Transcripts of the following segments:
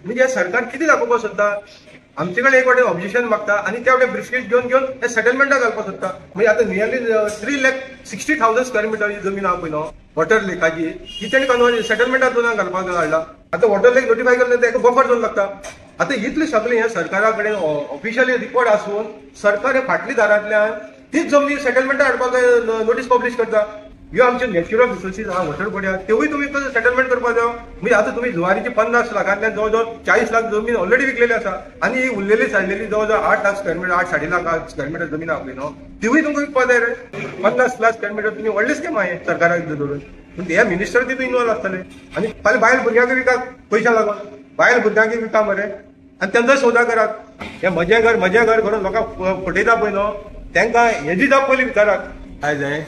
म्हणजे सरकार किती दाखोवपाक सोदता आमचे कडेन एक वाटेन ऑब्जेक्शन मागता आणि त्या वाटेन ब्रिफकेस घेवन हे सेटलमेंटाक घालपाक सोदता. म्हणजे आता नियरली 3,60,000 स्क्वेअर मिटर ही जमीन आहा पळय न्हू वॉटर लेकाची ही तेणी सेटलमेंटाक दोनाक घालपाक हाडला. आता वॉटर लेक नोटिफाय केलें तेका बफर झोन लागता. आता इतले सगळे हे सरकारा कडेन ऑफिशियली रिपोर्ट आसून सरकार हे फाटली दारांतल्यान तीच जमनी सेटलमेंटाक हाडपाक नोटीस पब्लीश करता. ह्यो आमचे नॅचरल रिसोर्सीस आहा वॉटर बॉडी आहा तेवूय तुमी सेटलमेंट करपाक जाय. म्हणजे आता तुम्ही जुवारीची 50 लाखांतल्यान जवळ 40 लाख जमीन ऑलरेडी विकलेली आसा आणि उरलेली साडलेली जवळ 8 lakh square metre 8.5 lakh square metre जमीन आहा पळय न्हू तिवूय तुमकां विकपाक जाय रे. 50 लाख स्क्वेअर मीटर तुम्ही व्हडले स्कीम आहे सरकाराक धरून म्हणजे हे मिनिस्टर तितून इन्वॉल्व आसतले आणि फाल्यां बायल भुरग्यांक विकाक पयशा लागून बायल भुरग्यांक विका मरे आणि त्यांचो सौदा करात. हे म्हजें घर करून लोकांक फटयता पळय न्हू तांकां हेजी जाप पयलीं विचारात. आयज हांवें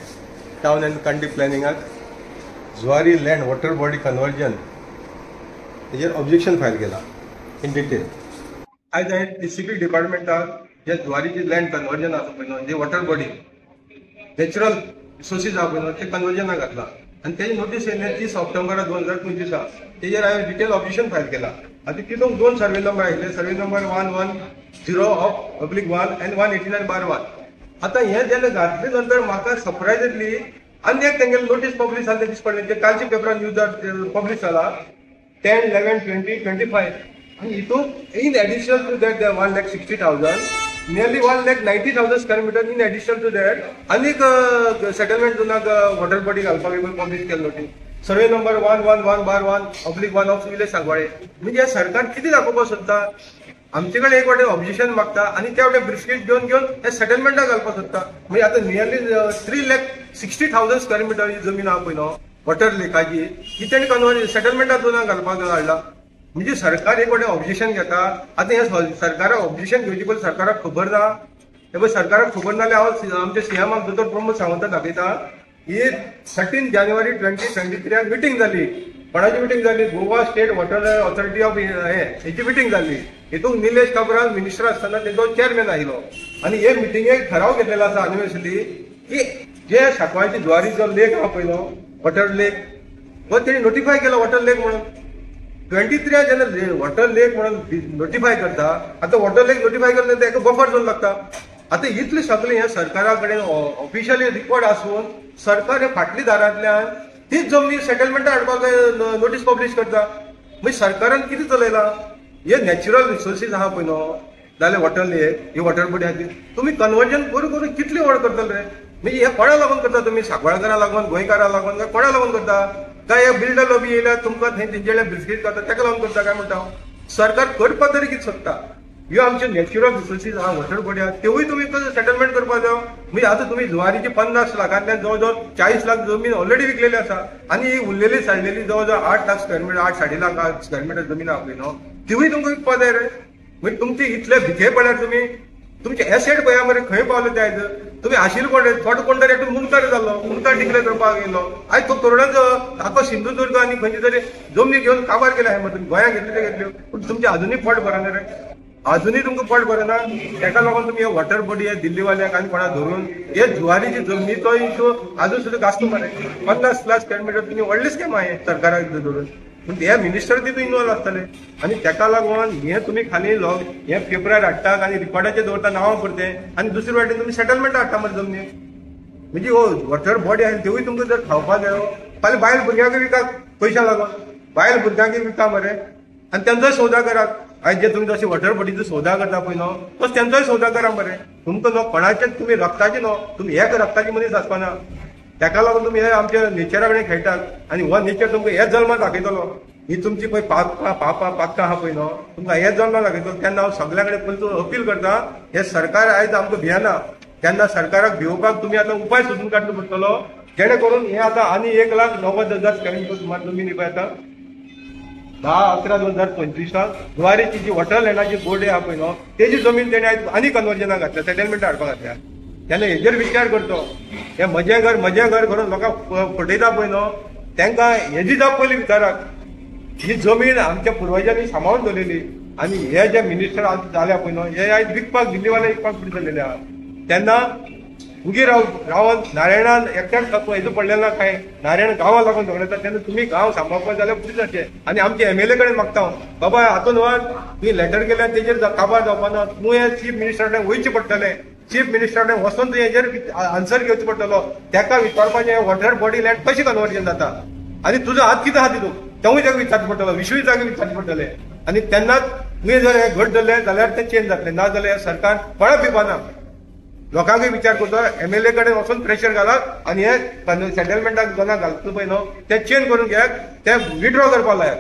टावन एंड कंट्री प्लॅनिंगाक जुवारी लँड वॉटर बॉडी कन्वर्जन हेजेर ऑब्जेक्शन फायल केला इन डिटेल. आयज हांवें डिस्ट्रिक्ट डिपार्टमेंटाक जे जुवारीची लँड कन्वर्जन आसा पळय न्हू जे वॉटर बॉडी नॅचरल रिसोर्सीस आहा पळय न्हू ते कन्वर्जनाक घातला आणि तेजी नोटीस येयलें 30 ऑक्टोबर 2025 तेजेर हांवें डिटेल ऑब्जेक्शन फायल केला. आता तितून 2 सर्वे नंबर आयिल्ले सर्वे नंबर 110/1 and 189/1. आता हे जेन्ना घातले नंतर म्हाका सरप्रायझली आनी एक तेंगेले नोटीस पब्लीश जाल्ले दीस पडले जे कालच्या पेपरान न्यूजार पब्लीश जाला 10/11/2025 आणि हितून in additional to that 1,60,000 nearly 1,90,000 square metre in additional to that आनीक सेटलमेंट झोनाक वॉटर बॉडी घालपाक पब्लीश केले notice. Survey number 111/1/1 of village Sangvale. म्हणजे सरकार किती दाखोवपाक सोदता आमचे कडेन एक वाटेन ऑब्जेक्शन मागता आणि त्या वाटेन ब्रिफकेस घेवन हे सेटलमेंटाक घालपाक सोदता. म्हणजे आता नियरली 3,60,000 स्क्वेअर मिटर ही जमीन आहा पळय न्हू वॉटर लेकाची ही तेणी सेटलमेंटाक दोनाक घालपाक हाडला. म्हणजे सरकार एक वाटेन ऑब्जेक्शन घेता. आता हे सरकाराक ऑब्जेक्शन घेवचे पयलीं सरकाराक खबर ना हे पळय सरकाराक खबर नाल्यार हांव आमच्या सीएमाक दोतोर प्रमोद सावंताक दाखयता. ही 13 जानेवारी 2023 मिटींग जाली. कोणाची मिटींग जाली Goa state water authority of हेची मिटींग जाली. हितून निलेश काब्राल मिनिस्टर आसतना तेजो चेअरमॅन आयलो आणि हे मिटींगेक ठराव घेतलेलो आसा युनिव्हर्सिटी की जे साकवाळची जुवारी जो लेक आहा पळय न्हू वॉटर लेक हो तेणी नोटिफाय केला वॉटर लेक म्हणून 23 जेन्ना वॉटर लेक म्हणून नोटिफाय करता. आता वॉटर लेक नोटिफाय करता तेका बफर झोन लागता. आता इतले सगळे हे सरकारा कडेन ऑफिशियली रिपोर्ट आसून सरकार हे फाटली दारांतल्यान तीच जमनी सेटलमेंटाक हाडपाक नोटीस पब्लीश करता. म्हणजे सरकारान कितें चलयला हे नॅचरल रिसोर्सीस आहा पळय न्हू जाल्यार वॉटर लेक ही वॉटर बॉडी खातीर तुमी कन्वर्जन करून कितले व्हड करतले रे. म्हणजे हे कोणा लागून करता तुमी साकवाळकारां लागून गोंयकारां लागून काय कोणा लागून करता काय हे बिल्डर लॉबी येयल्यार तुमकां थंय तेंचे ब्रिफकेस करता ताका लागून करता काय म्हणटा सरकार करपाक तरी कितें सोदता. ह्यो आमचे नॅचरल रिसोर्सीस आहा वॉटर बॉडी आहा तेवूय तुमी सेटलमेंट करपाक जाय. म्हणजे आता तुम्ही जुवारीची 50 लाखांतल्यान जवळ 40 लाख जमीन ऑलरेडी विकलेली आसा आणि उरलेली साडलेली जवळ 8 lakh square metre 8.5 lakh square metre जमीन आहा पळय न्हू तिवूय तुमकां विकपाक जाय रे. म्हणजे तुमचे इतले भिके पडल्यार तुमी तुमचे एसेट पळया मरे खंय पावले ते आयज तुमी आशिल्ले कोण तरी एकटो मुंतार जाल्लो मुंतार डिक्लेअर करपाक गेलो आयज तो करोडाचो आखो सिंधुदुर्ग आनी खंयचे तरी जमनी घेवन काबार केला हे मरे गोंयांत घेतले ते घेतल्यो पूण तुमचे अजुनूय पोट भरना रे. अजूनही तुमकां पोट भरना ताका लागून तुमी हे वॉटर बॉडी हे दिल्लीवाल्याक आनी कोणा धरून हे जुवारीची जमनी तो इशू अजून सुद्दां गाजतो मरे 50 लाख स्क्वेअर मीटर तुमी व्हडले स्कीम आहे सरकाराक धरून पूण हे मिनिस्टर तितून इन्वॉल्व आसतले आणि ताका लागून हे तुमी खाली हे पेपरार हाडटात आनी रिकॉर्डाचेर दवरता नांवां पुरते आनी दुसरे वाटेन तुमी सेटलमेंट हाडटा मरे जमनी. म्हणजे हो वॉटर बॉडी आहा तेवूय तुमकां जर खावपाक जाय फाल्यां बायल भुरग्यांक विकाक पयशा लागून बायल भुरग्यांक विका मरे आणि त्यांचोय सौदा करात. आयज जे तुमी जशें वॉटर बॉडीचो सौदा करता पळय न्हू तसो तेंचोय सौदा करा मरे. तुमकां न्हू कोणाचेच तुमी रक्ताचे न्हू तुमी एक रक्ताचे मनीस आसपाना ताका लागून तुमी हे आमच्या नेचरा कडेन खेळटात आनी हो नेचर तुमकां हेच जल्माक दाखयतलो. ही तुमची पळय पाकां आहा पळय न्हू तुमकां हेच जल्माक दाखयतलो. तेन्ना हांव सगळ्या कडेन पयलीं अपील करता हे सरकार आयज आमकां भियेना तेन्ना सरकाराक भिवपाक तुमी आतां उपाय सोदून काडचो पडटलो जेणे करून हे आतां आनी 1,90,000 स्क्वेअर मीटर सुमार जमीन पळय आतां 10/11/2025 जुवारीची जी वॉटर लँडाची बोर्ड आहा पळय न्हू तेजी जमीन तेणे आयज आनी कन्वर्जनाक घातल्या सेटलमेंट हाडपाक घातल्या. तेन्ना हेजेर विचार करचो. हे म्हजें घर करून लोकांक फटयता पळय न्हू तांकां हेजी जाप पयलीं विचारात. ही जमीन आमच्या पुर्वजांनी सांबाळून दवरलेली आणि हे जे मिनिस्टर जाल्या पळय न्हू हे आयज विकपाक दिल्लीवाले विकपाक फुडें चल्लेले आहा. तेन्ना उगी रावन नारायणान एकट्याच हेजो पडलेलो ना काय नारायण गांवा लागून झगडटा तेन्ना तुम्ही गांव सांबाळपाक जाल्यार पुलीस जातले आनी आमचे MLA कडेन मागता बाबा हातून वर तुवें लेटर केल्यार तेजेर काबार जावपा ना तुवें चीफ मिनिस्टरा कडेन वयचें पडटलें चीफ मिनिस्टरा कडेन वचून तुवें हेजेर आन्सर घेवचो पडटलो ताका विचारपाचें वॉटर बॉडी लँड कशें कन्वर्जन जाता आनी तुजो हात कितें आहा तितून तेवूय ताका विचारचो पडटलो विशूय ताका विचारचें पडटलें आनी तेन्नाच तुवें जर हें घट धरलें जाल्यार तें चेंज जातलें ना जाल्यार सरकार कोणा पिवपाना लोकांकूय विचार करतो MLA कडेन वचून प्रेशर घालात आनी हे सेटलमेंटाक जोना घालतलो पळय न्हू ते चेंज करून घेयात ते विड्रॉ करपा लायात